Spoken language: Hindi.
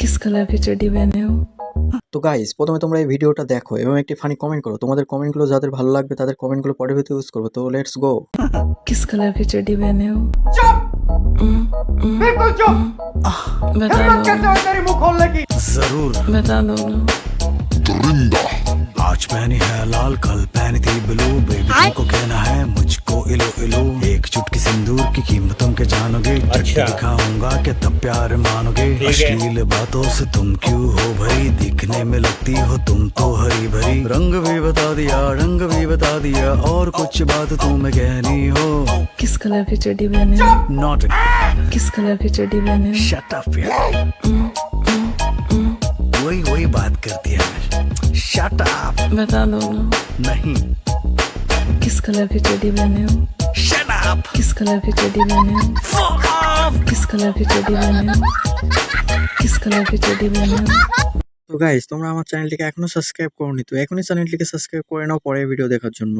किस कलर की चड्डी पहने हो? তো গাইস প্রথমে তোমরা এই ভিডিওটা দেখো এবং একটি ফানি কমেন্ট করো। তোমাদের কমেন্টগুলো যাদের ভালো লাগবে তাদের কমেন্টগুলো পরের ভিডিওতে ইউজ করবো। তো লেটস গো। किस कलर की चड्डी पहने हो? बिल्कुल चुप। बता हिम्मत दो कैसे हुई तेरी मुंह खोलने की? जरूर बता दो ना। आज पहनी है लाल कल पहनी थी ब्लू बेबी तुमको कहना है मुझको इलो इलो एक चुटकी सिंदूर की कीमत तुम के जानोगे अच्छा दिखाऊंगा कि तब प्यार मानोगे अश्लील बातों से तुम क्यों हो भरी दिखने में लगती हो तुम तो हरी भरी रंग भी बता दिया ढंग भी बता दिया और कुछ बात तुम्हें कहनी हो किस कलर की चड्डी पहने हो? नॉट किस कलर की चड्डी पहने हो? शट अप यार वही बात करती है शट अप बता दो ना। नहीं किस कलर की चड्डी पहने हो? शट अप किस कलर की चड्डी पहने हो? किस कलर की चड्डी पहने हो? किस कलर की चड्डी पहने हो? তো গাইস তোমরা আমার চ্যানেলটিকে এখনো সাবস্ক্রাইব করোনি, তো এখনই চ্যানেলটিকে সাবস্ক্রাইব করে নাও পরের ভিডিও দেখার জন্য।